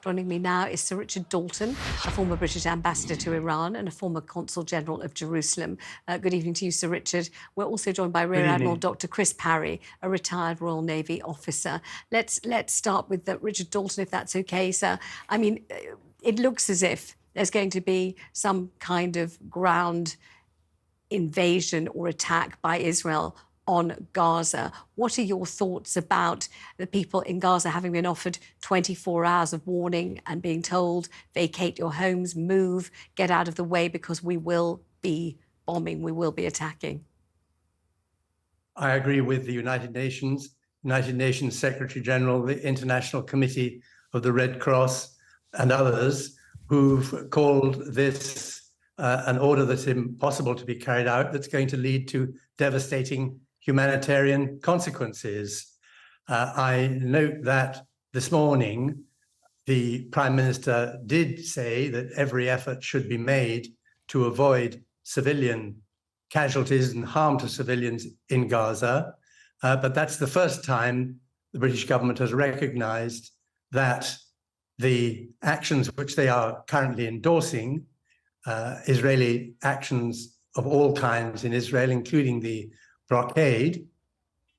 Joining me now is Sir Richard Dalton, a former British ambassador to Iran and a former Consul General of Jerusalem. Good evening to you, Sir Richard. We're also joined by Rear Admiral Dr. Chris Parry, a retired Royal Navy officer. Let's start with Richard Dalton, if that's OK, sir. I mean, it looks as if there's going to be some kind of ground invasion or attack by Israel on Gaza. What are your thoughts about the people in Gaza having been offered 24 hours of warning and being told, vacate your homes, move, get out of the way because we will be bombing, we will be attacking? I agree with the United Nations Secretary General, the International Committee of the Red Cross and others who've called this an order that's impossible to be carried out, that's going to lead to devastating humanitarian consequences. I note that this morning, the Prime Minister did say that every effort should be made to avoid civilian casualties and harm to civilians in Gaza. But that's the first time the British government has recognized that the actions which they are currently endorsing, Israeli actions of all kinds in Israel, including the blockade,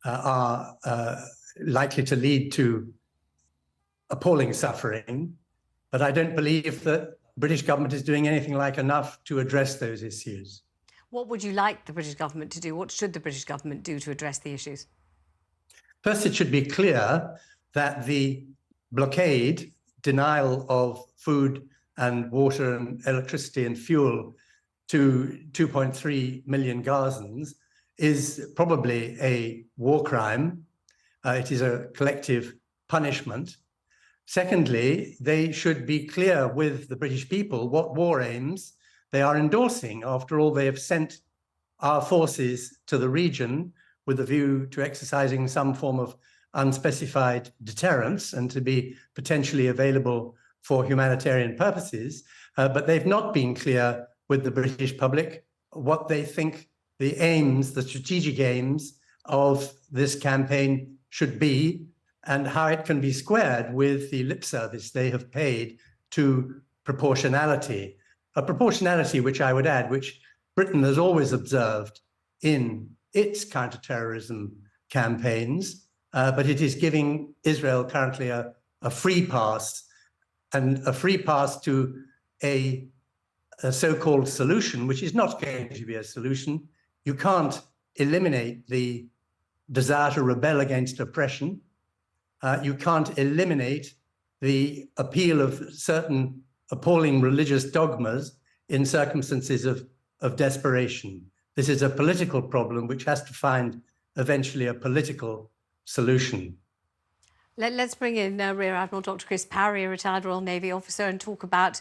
are likely to lead to appalling suffering. But I don't believe that the British government is doing anything like enough to address those issues. What would you like the British government to do? What should the British government do to address the issues? First, it should be clear that the blockade, denial of food and water and electricity and fuel to 2.3 million Gazans is probably a war crime. It is a collective punishment. Secondly, they should be clear with the British people what war aims they are endorsing. After all, they have sent our forces to the region with a view to exercising some form of unspecified deterrence and to be potentially available for humanitarian purposes. But they've not been clear with the British public what they think the aims, the strategic aims of this campaign should be, and how it can be squared with the lip service they have paid to proportionality. A proportionality, which I would add, which Britain has always observed in its counterterrorism campaigns, but it is giving Israel currently a free pass, and a free pass to a so-called solution, which is not going to be a solution. You can't eliminate the desire to rebel against oppression. You can't eliminate the appeal of certain appalling religious dogmas in circumstances of desperation. This is a political problem which has to find eventually a political solution. Let's bring in Rear Admiral Dr. Chris Parry, a retired Royal Navy officer, and talk about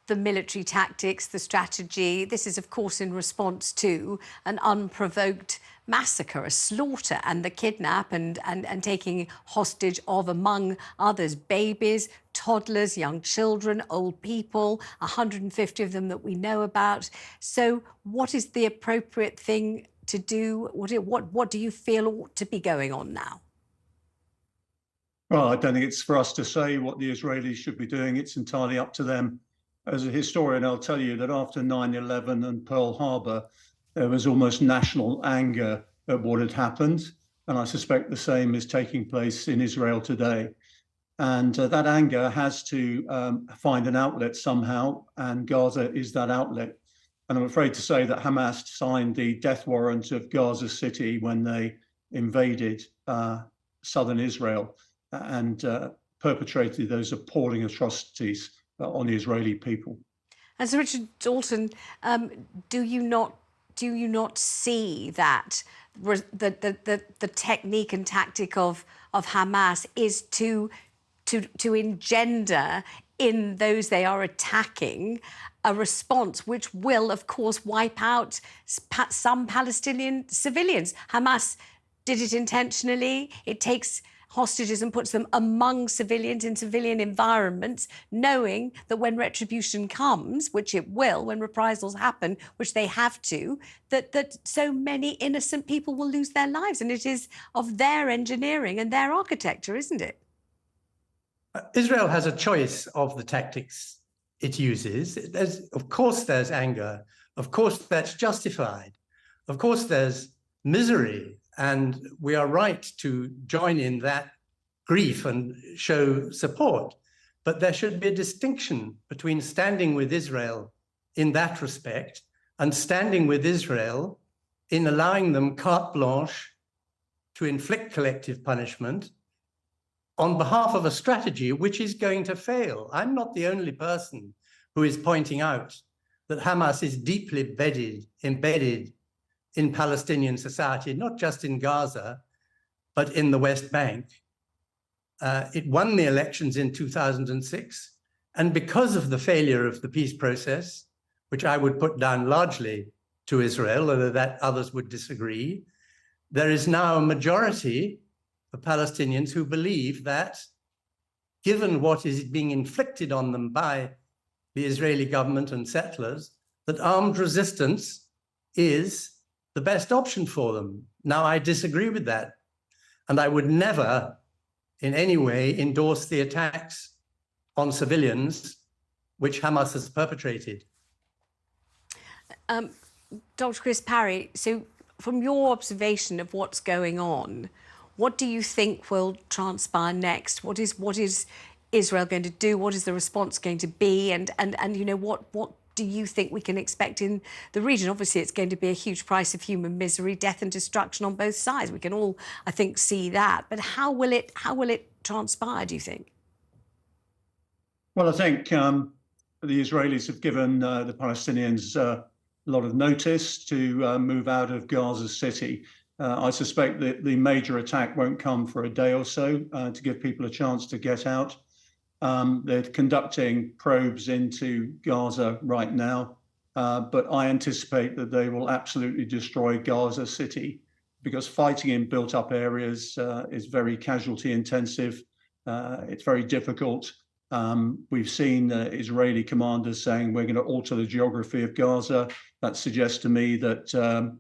the military tactics, the strategy. This is, of course, in response to an unprovoked massacre, a slaughter, and the kidnap and taking hostage of, among others, babies, toddlers, young children, old people, 150 of them that we know about. So what is the appropriate thing to do? What do you feel ought to be going on now? Well, I don't think it's for us to say what the Israelis should be doing. It's entirely up to them. As a historian, I'll tell you that after 9/11 and Pearl Harbor, there was almost national anger at what had happened. And I suspect the same is taking place in Israel today. And that anger has to find an outlet somehow, and Gaza is that outlet. And I'm afraid to say that Hamas signed the death warrant of Gaza City when they invaded southern Israel and perpetrated those appalling atrocities on the Israeli people. And Sir Richard Dalton, do you not see that the technique and tactic of Hamas is to engender in those they are attacking a response which will, of course, wipe out some Palestinian civilians? Hamas did it intentionally. It takes hostages and puts them among civilians in civilian environments, knowing that when retribution comes, which it will, when reprisals happen, which they have to, that so many innocent people will lose their lives. And it is of their engineering and their architecture, isn't it? Israel has a choice of the tactics it uses. Of course, there's anger. Of course, that's justified. Of course, there's misery. And we are right to join in that grief and show support. But there should be a distinction between standing with Israel in that respect and standing with Israel in allowing them carte blanche to inflict collective punishment on behalf of a strategy which is going to fail. I'm not the only person who is pointing out that Hamas is deeply embedded in Palestinian society, not just in Gaza, but in the West Bank. It won the elections in 2006, and because of the failure of the peace process, which I would put down largely to Israel, although that others would disagree, there is now a majority of Palestinians who believe that, given what is being inflicted on them by the Israeli government and settlers, that armed resistance is the best option for them. Now, I disagree with that, and I would never in any way endorse the attacks on civilians which Hamas has perpetrated. Dr. Chris Parry, so from your observation of what's going on, what do you think will transpire next? What is Israel going to do? What is the response going to be? And you know, what do you think we can expect in the region? Obviously, it's going to be a huge price of human misery, death and destruction on both sides. We can all, I think, see that. But how will it transpire, do you think? Well, I think the Israelis have given the Palestinians a lot of notice to move out of Gaza City. I suspect that the major attack won't come for a day or so to give people a chance to get out. They're conducting probes into Gaza right now, but I anticipate that they will absolutely destroy Gaza City because fighting in built-up areas is very casualty intensive. It's very difficult. We've seen Israeli commanders saying we're going to alter the geography of Gaza. That suggests to me that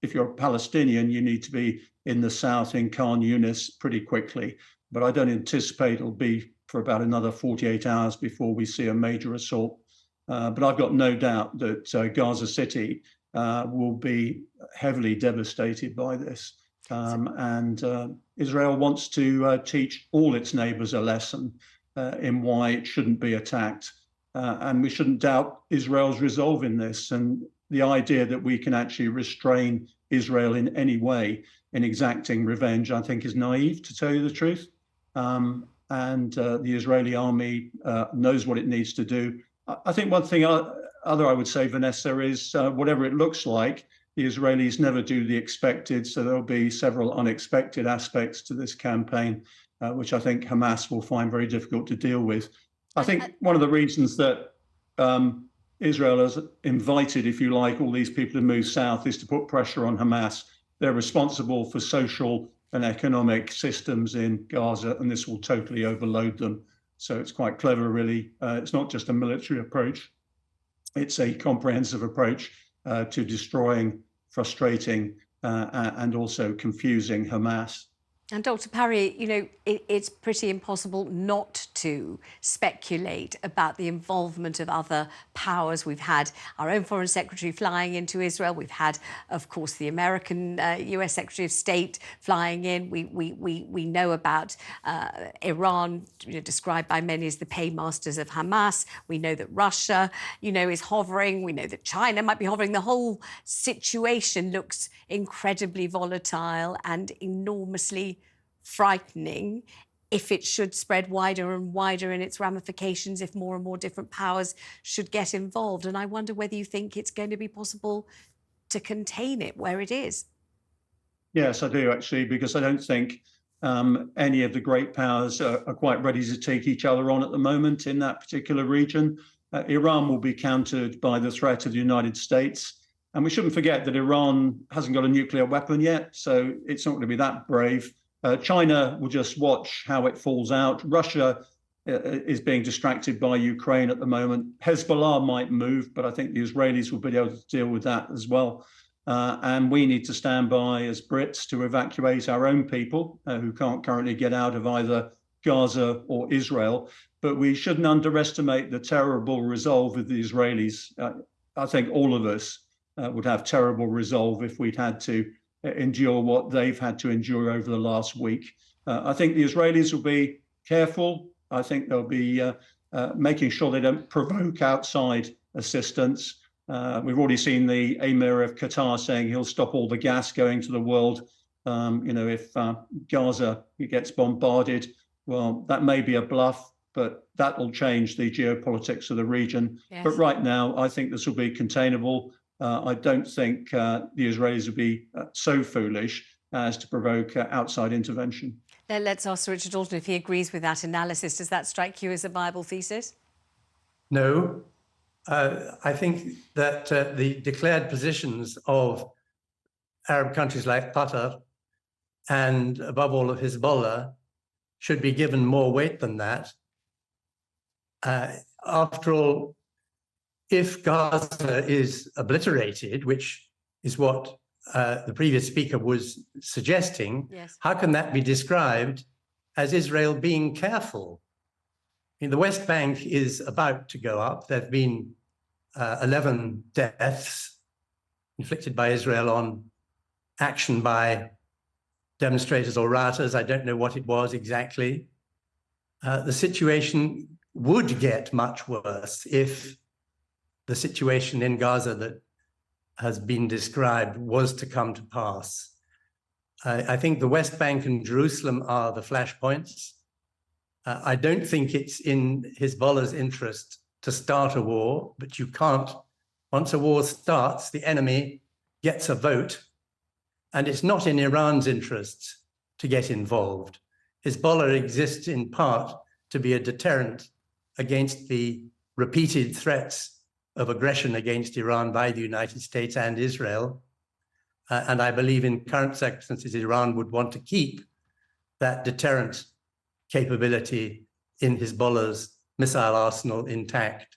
if you're a Palestinian, you need to be in the south in Khan Yunis pretty quickly. But I don't anticipate it'll be for about another 48 hours before we see a major assault. But I've got no doubt that Gaza City will be heavily devastated by this. And Israel wants to teach all its neighbours a lesson in why it shouldn't be attacked. And we shouldn't doubt Israel's resolve in this. And the idea that we can actually restrain Israel in any way in exacting revenge, I think, is naive, to tell you the truth. And the Israeli army knows what it needs to do. I think one thing other I would say, Vanessa, is whatever it looks like, the Israelis never do the expected. So there'll be several unexpected aspects to this campaign, which I think Hamas will find very difficult to deal with. I think one of the reasons that Israel has invited, if you like, all these people to move south is to put pressure on Hamas. They're responsible for social and economic systems in Gaza, and this will totally overload them. So it's quite clever, really. It's not just a military approach. It's a comprehensive approach to destroying, frustrating, and also confusing Hamas. And Dr. Parry, you know, it's pretty impossible not to speculate about the involvement of other powers. We've had our own Foreign Secretary flying into Israel. We've had, of course, the American US Secretary of State flying in. We know about Iran, you know, described by many as the paymasters of Hamas. We know that Russia, you know, is hovering. We know that China might be hovering. The whole situation looks incredibly volatile and enormously frightening if it should spread wider and wider in its ramifications, if more and more different powers should get involved. And I wonder whether you think it's going to be possible to contain it where it is. Yes, I do, actually, because I don't think any of the great powers are quite ready to take each other on at the moment in that particular region. Iran will be countered by the threat of the United States. And we shouldn't forget that Iran hasn't got a nuclear weapon yet, so it's not going to be that brave. China will just watch how it falls out. Russia is being distracted by Ukraine at the moment. Hezbollah might move, but I think the Israelis will be able to deal with that as well. And we need to stand by as Brits to evacuate our own people who can't currently get out of either Gaza or Israel, but we shouldn't underestimate the terrible resolve of the Israelis. I think all of us would have terrible resolve if we'd had to endure what they've had to endure over the last week. I think the Israelis will be careful. I think they'll be making sure they don't provoke outside assistance. We've already seen the Emir of Qatar saying he'll stop all the gas going to the world. If Gaza gets bombarded, well, that may be a bluff, but that will change the geopolitics of the region. Yes. But right now, I think this will be containable. I don't think the Israelis will be so foolish as to provoke outside intervention. Let's ask Sir Richard Dalton if he agrees with that analysis. Does that strike you as a viable thesis? No. I think that the declared positions of Arab countries like Qatar and, above all, of Hezbollah should be given more weight than that. After all, if Gaza is obliterated, which is what the previous speaker was suggesting, yes, how can that be described as Israel being careful? I mean, the West Bank is about to go up. There have been 11 deaths inflicted by Israel on action by demonstrators or rioters. I don't know what it was exactly. The situation would get much worse if the situation in Gaza that has been described was to come to pass. I think the West Bank and Jerusalem are the flashpoints. I don't think it's in Hezbollah's interest to start a war, but you can't. Once a war starts, the enemy gets a vote, and it's not in Iran's interests to get involved. Hezbollah exists in part to be a deterrent against the repeated threats of aggression against Iran by the United States and Israel. And I believe in current circumstances, Iran would want to keep that deterrent capability in Hezbollah's missile arsenal intact.